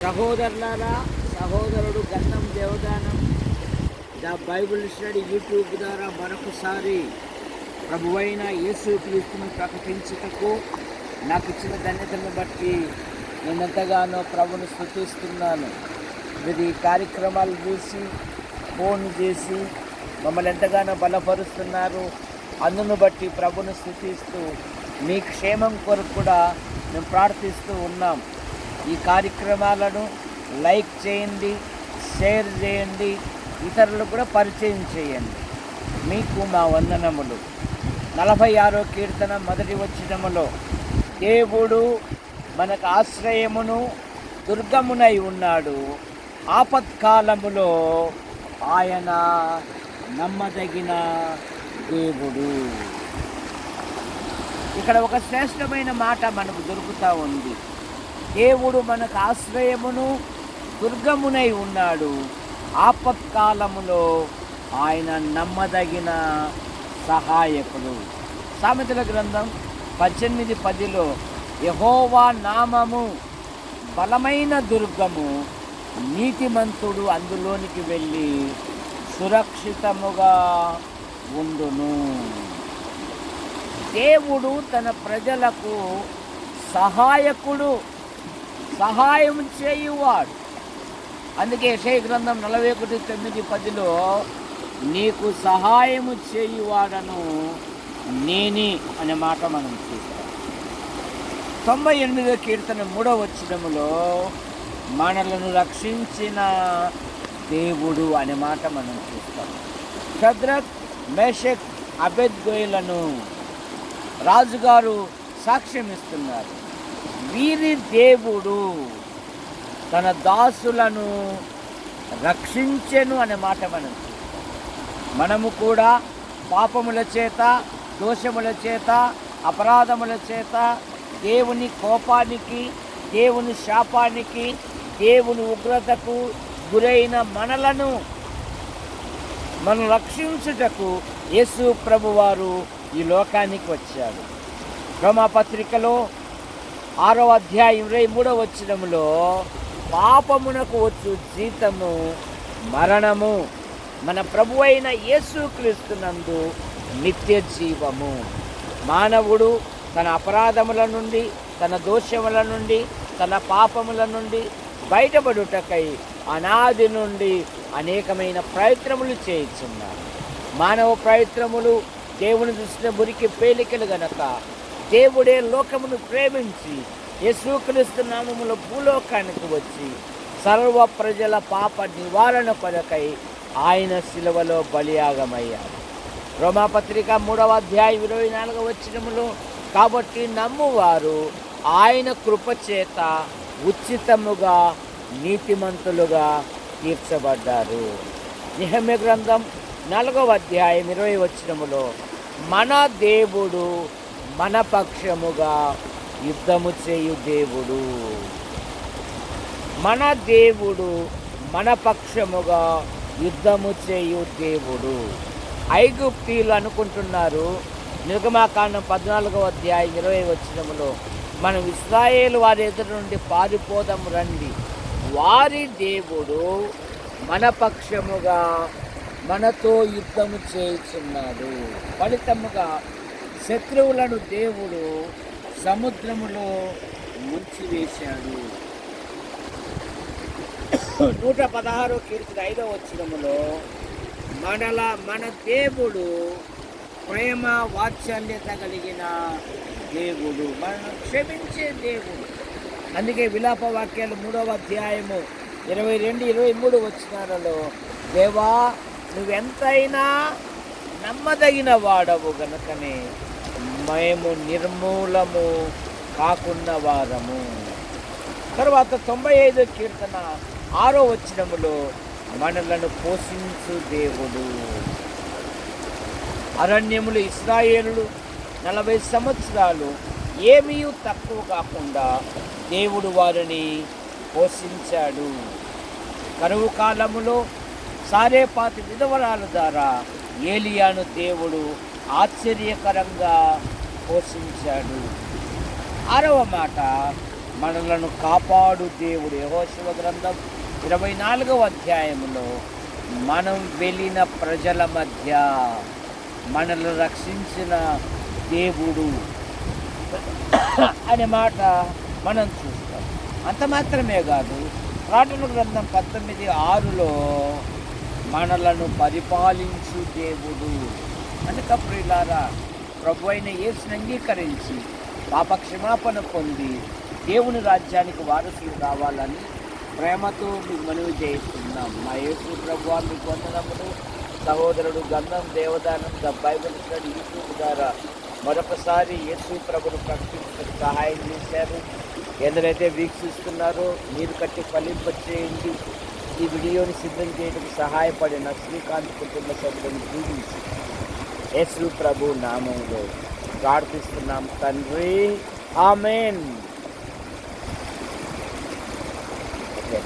సహోదరులారా, సహోదరుడు Gannam Devadanam the Bible study YouTube ద్వారా మరొకసారి ప్రభువైన యేసుక్రీస్తును ప్రకటించుటకు నాకు ఇచ్చిన ధన్యతను బట్టి నేను ఎంతగానో ప్రభుని స్తుతిస్తున్నాను. మీరు ఈ కార్యక్రమాలు చూసి ఫోన్ చేసి మమ్మల్ని ఎంతగానో బలపరుస్తున్నారు. అందును బట్టి ప్రభుని స్తుతిస్తూ మీ క్షేమం కొరకు కూడా మేము ప్రార్థిస్తూ ఉన్నాం. ఈ కార్యక్రమాలను లైక్ చేయండి, షేర్ చేయండి, ఇతరులకు కూడా పరిచయం చేయండి. మీకు మా వందనములు. 46వ కీర్తన మొదటి వచనములో, దేవుడు మనకు ఆశ్రయమును దుర్గమునై ఉన్నాడు, ఆపత్కాలములో ఆయన నమ్మదగిన దేవుడు. ఇక్కడ ఒక శ్రేష్టమైన మాట మనకు దొరుకుతూ ఉంది. దేవుడు మనకు ఆశ్రయమును దుర్గమునై ఉన్నాడు, ఆపత్కాలములో ఆయన నమ్మదగిన సహాయకుడు. సామెతల గ్రంథం 18:10లో, యెహోవా నామము బలమైన దుర్గము, నీతిమంతుడు అందులోనికి వెళ్ళి సురక్షితముగా ఉండును. దేవుడు తన ప్రజలకు సహాయకుడు, సహాయం చేయువాడు. అందుకే యెషయా గ్రంథం 41:9-10లో, నీకు సహాయము చేయువాడను నేనే అనే మాట మనం చూస్తాం. 98వ కీర్తన 3వ వచనములో, మనలను రక్షించిన దేవుడు అనే మాట మనం చూస్తాం. షద్రక్, మేషక్, అబేద్గోయులను రాజుగారు సాక్ష్యం ఇస్తున్నారు. వీరి దేవుడు తన దాసులను రక్షించెను అనే మాట మనం చూస్తాం. మనము కూడా పాపముల చేత, దోషముల చేత, అపరాధముల చేత దేవుని కోపానికి, దేవుని శాపానికి, దేవుని ఉగ్రతకు గురైన మనలను మనం రక్షించుటకు యేసు ప్రభువారు ఈ లోకానికి వచ్చాడు. రోమాపత్రికలో 6వ అధ్యాయం 23వ వచనములో, పాపమునకు వచ్చు జీతము మరణము, మన ప్రభువైన యేసుక్రీస్తునందు నిత్య జీవము. మానవుడు తన అపరాధముల నుండి, తన దోషముల నుండి, తన పాపముల నుండి బయటపడుటకై అనాది నుండి అనేకమైన ప్రయత్నములు చేయుచున్నారు. మానవ ప్రయత్నములు దేవుని దృష్టిని మురికి పేలికలు గనక, దేవుడే లోకమును ప్రేమించి యేసుక్రీస్తు నామములో భూలోకానికి వచ్చి సర్వ ప్రజల పాప నివారణ కొరకై ఆయన శిలువలో బలియాగమయ్యాడు. రోమాపత్రిక 3వ అధ్యాయం 24వ వచనములో, కాబట్టి నమ్మువారు ఆయన కృపచేత ఉచితముగా నీతిమంతులుగా తీర్చబడ్డారు. నెహెమ్యా గ్రంథం 4వ అధ్యాయం 20వ వచనములో, మన దేవుడు మన పక్షముగా యుద్ధము చేయు దేవుడు. మన దేవుడు మన పక్షముగా యుద్ధము చేయు దేవుడు. ఐగుప్తీయులు అనుకుంటున్నారు, నిర్గమాకాండం 14వ అధ్యాయం 20వ వచనములో, మనం ఇశ్రాయేలు వారి ఎదురు నుండి పారిపోదాము రండి, వారి దేవుడు మన పక్షముగా మనతో యుద్ధము చేయుచున్నాడు. ఫలితముగా శత్రువులను దేవుడు సముద్రములో ముంచివేశాడు. 116వ కీర్తన 5వ వచనములో, మన దేవుడు ప్రేమ వాత్సల్యత కలిగిన దేవుడు, మనను క్షమించే దేవుడు. అందుకే విలాప వాక్యాలు 3వ అధ్యాయము 22-23 వచనాలలో, దేవా నువ్వెంతైనా నమ్మదగిన వాడవు గనుకనే మేము నిర్మూలము కాకున్న వారము. తర్వాత 95వ కీర్తన 6వ వచనములో, మనలను పోషించు దేవుడు. అరణ్యములు ఇశ్రాయేలులు 40 సంవత్సరాలు ఏమీ తక్కువ కాకుండా దేవుడు వారిని పోషించాడు. కరువు కాలములో సారేపాతు విధవరాల ద్వారా ఏలియాను దేవుడు ఆశ్చర్యకరంగా పోషించాడు. 6వ మాట, మనలను కాపాడు దేవుడు. యెహోషువ గ్రంథం 24వ అధ్యాయంలో మనం వెళ్ళిన ప్రజల మధ్య మనల్ని రక్షించిన దేవుడు అనే మాట మనం చూస్తాం. అంత మాత్రమే కాదు, ప్రకటన గ్రంథం 19:6లో మనలను పరిపాలించు దేవుడు. కనుక ప్రియులారా, ప్రభు అయిన యేసుని అంగీకరించి పాపక్షమాపణ పొంది దేవుని రాజ్యానికి వారసులు కావాలని ప్రేమతో మీకు మనవి చేస్తున్నాం. మా యేసు ప్రభువా మీకు వందనములు. సహోదరుడు గంధం Devadanam the Bible study YouTube ద్వారా మరొకసారి యేసు ప్రభును ప్రకటించడానికి సహాయం చేశారు. ఎందరైతే వీక్షిస్తున్నారో మీరు కట్టి ఫలింపచేయండి. ఈ వీడియోని సిద్ధం చేయడానికి సహాయపడిన శ్రీకాంత్ కుటుంబ సభ్యులను దీవించి యేసు ప్రభు నామంలో ప్రార్థిస్తున్నాం తండ్రి, ఆమేన్. ఓకే,